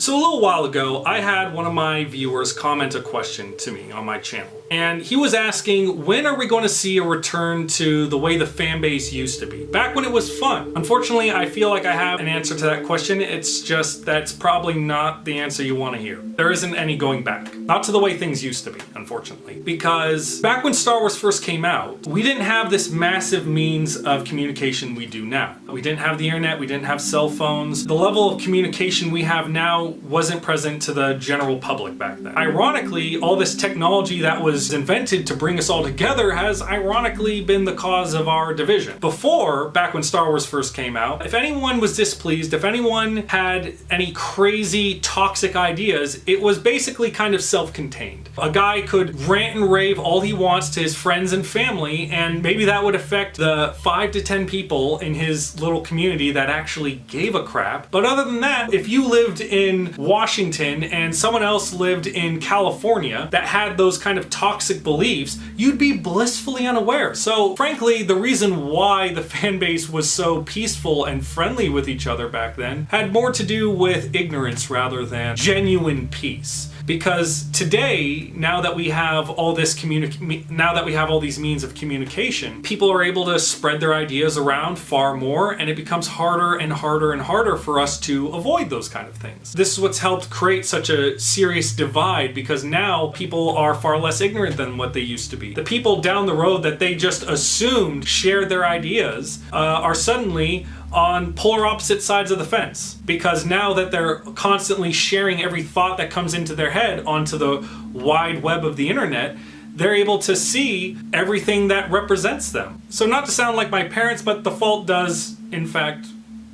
So a little while ago, I had one of my viewers comment a question to me on my channel. And he was asking, when are we going to see a return to the way the fan base used to be? Back when it was fun. Unfortunately, I feel like I have an answer to that question. It's just that's probably not the answer you want to hear. There isn't any going back. Not to the way things used to be, unfortunately. Because back when Star Wars first came out, we didn't have this massive means of communication we do now. We didn't have the internet, we didn't have cell phones. The level of communication we have now wasn't present to the general public back then. Ironically, all this technology that was invented to bring us all together has ironically been the cause of our division. Before, back when Star Wars first came out, if anyone was displeased, if anyone had any crazy toxic ideas, it was basically kind of self-contained. A guy could rant and rave all he wants to his friends and family, and maybe that would affect the 5 to 10 people in his little community that actually gave a crap. But other than that, if you lived in Washington and someone else lived in California that had those kind of toxic beliefs, you'd be blissfully unaware. So frankly, the reason why the fan base was so peaceful and friendly with each other back then had more to do with ignorance rather than genuine peace. Because today, now that we have all these means of communication, people are able to spread their ideas around far more, and it becomes harder and harder and harder for us to avoid those kind of things. This is what's helped create such a serious divide, because now people are far less ignorant than what they used to be. The people down the road that they just assumed shared their ideas are suddenly on polar opposite sides of the fence, because now that they're constantly sharing every thought that comes into their head onto the wide web of the internet, they're able to see everything that represents them. So not to sound like my parents, but the fault does, in fact,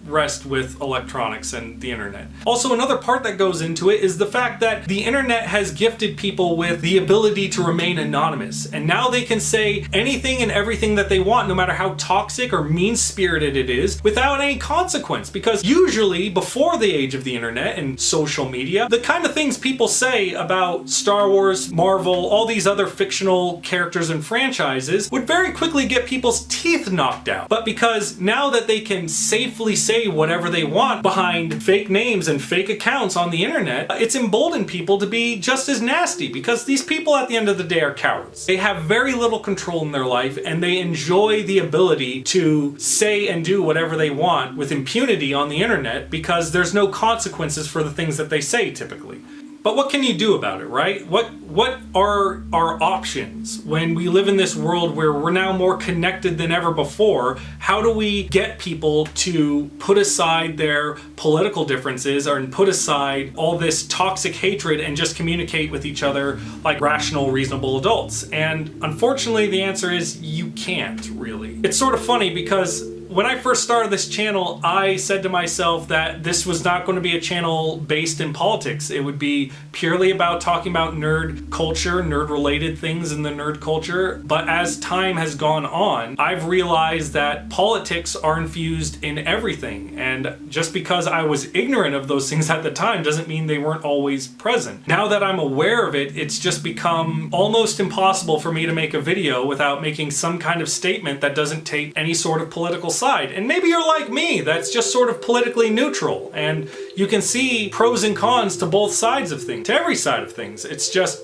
rest with electronics and the internet. Also, another part that goes into it is the fact that the internet has gifted people with the ability to remain anonymous, and now they can say anything and everything that they want, no matter how toxic or mean-spirited it is, without any consequence. Because usually, before the age of the internet and social media, the kind of things people say about Star Wars, Marvel, all these other fictional characters and franchises would very quickly get people's teeth knocked out. But because now that they can safely say whatever they want behind fake names and fake accounts on the internet, it's emboldened people to be just as nasty, because these people at the end of the day are cowards. They have very little control in their life, and they enjoy the ability to say and do whatever they want with impunity on the internet, because there's no consequences for the things that they say typically. But what can you do about it, right? What are our options when we live in this world where we're now more connected than ever before? How do we get people to put aside their political differences and put aside all this toxic hatred and just communicate with each other like rational, reasonable adults? And unfortunately, the answer is you can't, really. It's sort of funny because when I first started this channel, I said to myself that this was not going to be a channel based in politics. It would be purely about talking about nerd culture, nerd-related things in the nerd culture. But as time has gone on, I've realized that politics are infused in everything. And just because I was ignorant of those things at the time doesn't mean they weren't always present. Now that I'm aware of it, it's just become almost impossible for me to make a video without making some kind of statement that doesn't take any sort of political side. And maybe you're like me, that's just sort of politically neutral, and you can see pros and cons to both sides of things, to every side of things. It's just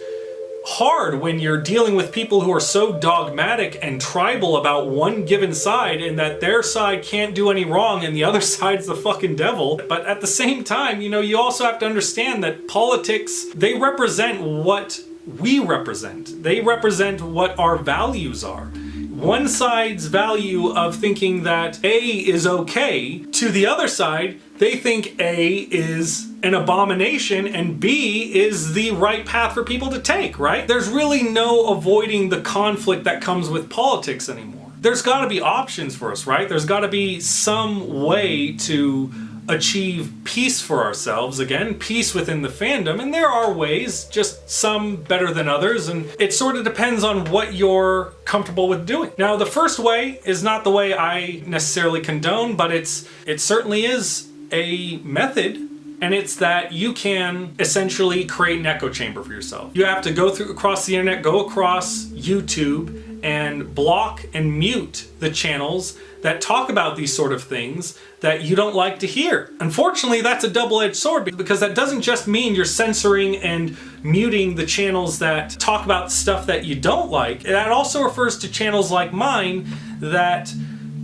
hard when you're dealing with people who are so dogmatic and tribal about one given side, and that their side can't do any wrong and the other side's the fucking devil. But at the same time, you also have to understand that politics, they represent what we represent. They represent what our values are. One side's value of thinking that A is okay, to the other side, they think A is an abomination and B is the right path for people to take, right? There's really no avoiding the conflict that comes with politics anymore. There's got to be options for us, right? There's got to be some way to achieve peace for ourselves, again, peace within the fandom, and there are ways, just some better than others, and it sort of depends on what you're comfortable with doing. Now, the first way is not the way I necessarily condone, but it certainly is a method, and it's that you can essentially create an echo chamber for yourself. You have to go across the internet, go across YouTube, and block and mute the channels that talk about these sort of things that you don't like to hear. Unfortunately, that's a double-edged sword, because that doesn't just mean you're censoring and muting the channels that talk about stuff that you don't like. That also refers to channels like mine that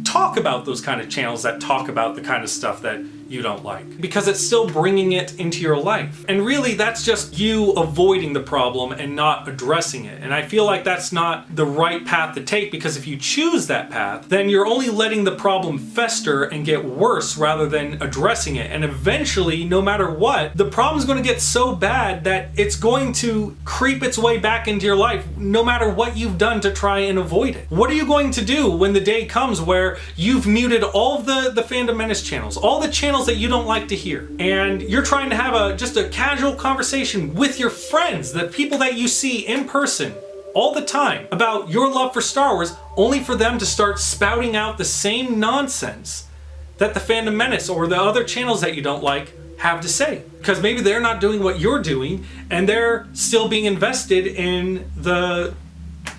talk about those kind of channels that talk about the kind of stuff that you don't like, because it's still bringing it into your life. And really, that's just you avoiding the problem and not addressing it. And I feel like that's not the right path to take, because if you choose that path, then you're only letting the problem fester and get worse rather than addressing it. And eventually, no matter what, the problem's going to get so bad that it's going to creep its way back into your life, no matter what you've done to try and avoid it. What are you going to do when the day comes where you've muted all of the Fandom Menace channels, all the channels that you don't like to hear, and you're trying to have just a casual conversation with your friends, the people that you see in person all the time, about your love for Star Wars, only for them to start spouting out the same nonsense that the Fandom Menace or the other channels that you don't like have to say? Because maybe they're not doing what you're doing, and they're still being invested in the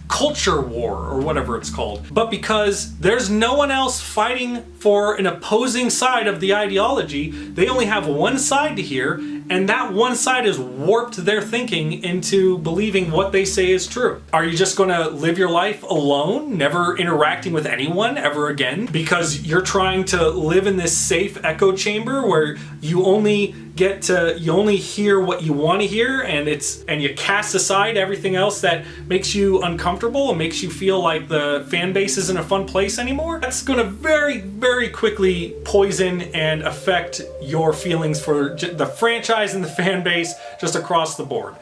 culture war or whatever it's called. But because there's no one else fighting for an opposing side of the ideology, they only have one side to hear, and that one side has warped their thinking into believing what they say is true. Are you just going to live your life alone, never interacting with anyone ever again, because you're trying to live in this safe echo chamber where you only hear what you want to hear, and you cast aside everything else that makes you uncomfortable and makes you feel like the fan base isn't a fun place anymore? That's going to very, very quickly poison and affect your feelings for the franchise and the fan base just across the board.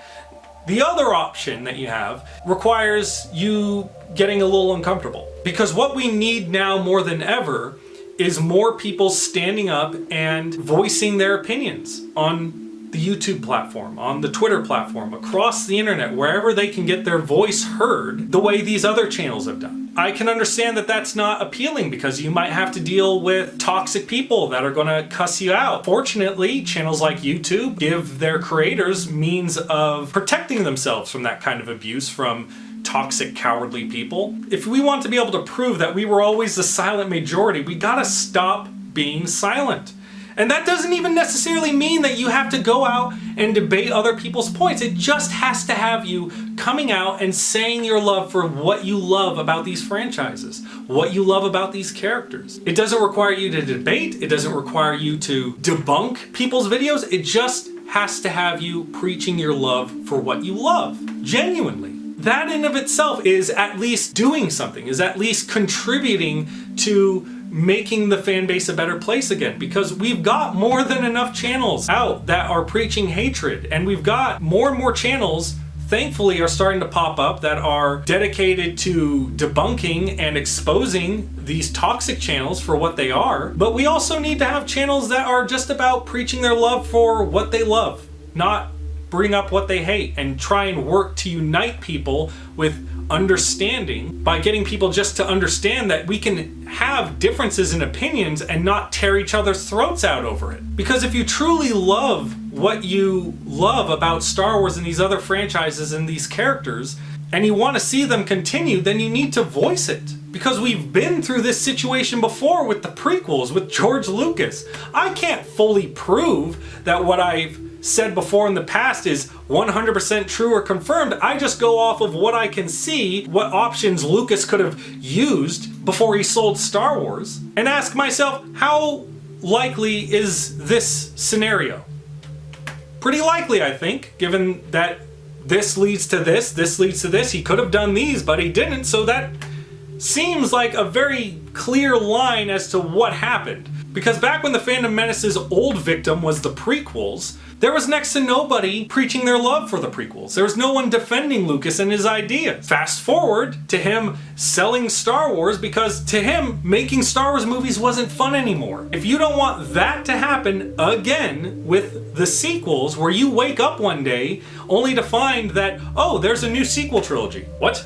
The other option that you have requires you getting a little uncomfortable, because what we need now more than ever is more people standing up and voicing their opinions on the YouTube platform, on the Twitter platform, across the internet, wherever they can get their voice heard the way these other channels have done. I can understand that that's not appealing, because you might have to deal with toxic people that are going to cuss you out. Fortunately, channels like YouTube give their creators means of protecting themselves from that kind of abuse from toxic, cowardly people. If we want to be able to prove that we were always the silent majority, we gotta stop being silent. And that doesn't even necessarily mean that you have to go out and debate other people's points. It just has to have you coming out and saying your love for what you love about these franchises, what you love about these characters. It doesn't require you to debate. It doesn't require you to debunk people's videos. It just has to have you preaching your love for what you love, genuinely. That in of itself is at least doing something, is at least contributing to making the fan base a better place again, because we've got more than enough channels out that are preaching hatred, and we've got more and more channels, thankfully, are starting to pop up that are dedicated to debunking and exposing these toxic channels for what they are. But we also need to have channels that are just about preaching their love for what they love, not bring up what they hate, and try and work to unite people with understanding by getting people just to understand that we can have differences in opinions and not tear each other's throats out over it. Because if you truly love what you love about Star Wars and these other franchises and these characters, and you want to see them continue, then you need to voice it. Because we've been through this situation before with the prequels, with George Lucas. I can't fully prove that what I've said before in the past is 100% true or confirmed. I just go off of what I can see, what options Lucas could have used before he sold Star Wars, and ask myself, how likely is this scenario? Pretty likely, I think, given that this leads to this leads to this. He could have done these, but he didn't, so that seems like a very clear line as to what happened. Because back when the Phantom Menace's old victim was the prequels, there was next to nobody preaching their love for the prequels. There was no one defending Lucas and his ideas. Fast forward to him selling Star Wars, because to him, making Star Wars movies wasn't fun anymore. If you don't want that to happen again with the sequels, where you wake up one day only to find that, oh, there's a new sequel trilogy. What?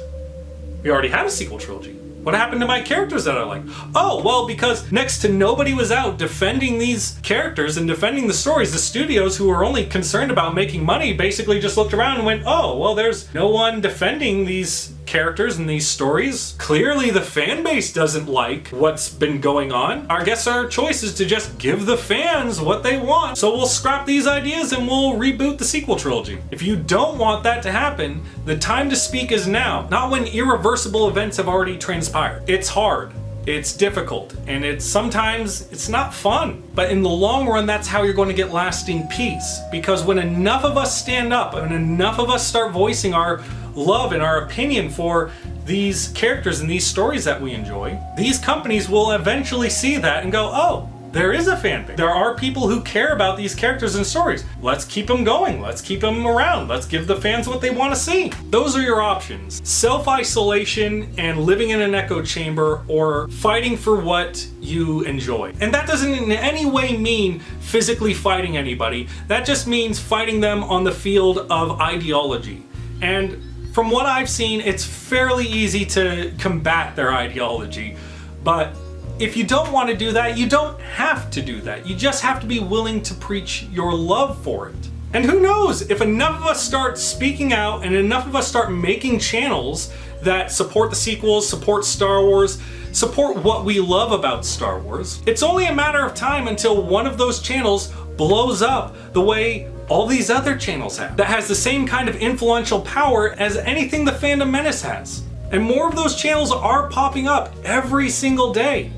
We already had a sequel trilogy. What happened to my characters that I like? Oh, well, because next to nobody was out defending these characters and defending the stories. The studios, who were only concerned about making money, basically just looked around and went, oh, well, there's no one defending these characters and these stories. Clearly the fan base doesn't like what's been going on. I guess our choice is to just give the fans what they want. So we'll scrap these ideas and we'll reboot the sequel trilogy. If you don't want that to happen, the time to speak is now, not when irreversible events have already transpired. It's hard. It's difficult, and sometimes it's not fun. But in the long run, that's how you're going to get lasting peace. Because when enough of us stand up and enough of us start voicing our love and our opinion for these characters and these stories that we enjoy, these companies will eventually see that and go, oh, there is a fan base. There are people who care about these characters and stories. Let's keep them going. Let's keep them around. Let's give the fans what they want to see. Those are your options. Self-isolation and living in an echo chamber, or fighting for what you enjoy. And that doesn't in any way mean physically fighting anybody. That just means fighting them on the field of ideology. And from what I've seen, it's fairly easy to combat their ideology. But if you don't want to do that, you don't have to do that. You just have to be willing to preach your love for it. And who knows, if enough of us start speaking out and enough of us start making channels that support the sequels, support Star Wars, support what we love about Star Wars, it's only a matter of time until one of those channels blows up the way all these other channels have, that has the same kind of influential power as anything the Fandom Menace has. And more of those channels are popping up every single day.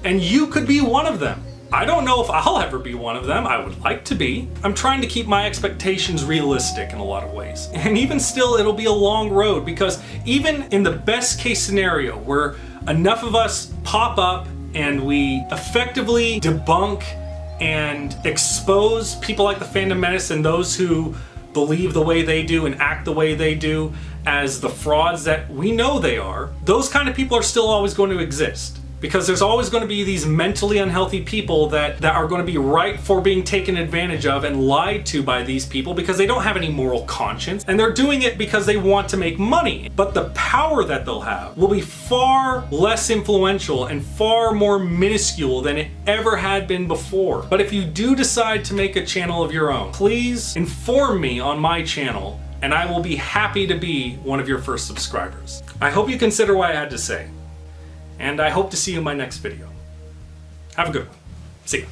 And you could be one of them. I don't know if I'll ever be one of them. I would like to be. I'm trying to keep my expectations realistic in a lot of ways. And even still, it'll be a long road, because even in the best case scenario where enough of us pop up and we effectively debunk and expose people like the Fandom Menace and those who believe the way they do and act the way they do as the frauds that we know they are, those kind of people are still always going to exist. Because there's always going to be these mentally unhealthy people that are going to be ripe for being taken advantage of and lied to by these people, because they don't have any moral conscience and they're doing it because they want to make money. But the power that they'll have will be far less influential and far more minuscule than it ever had been before. But if you do decide to make a channel of your own, please inform me on my channel and I will be happy to be one of your first subscribers. I hope you consider what I had to say. And I hope to see you in my next video. Have a good one. See ya.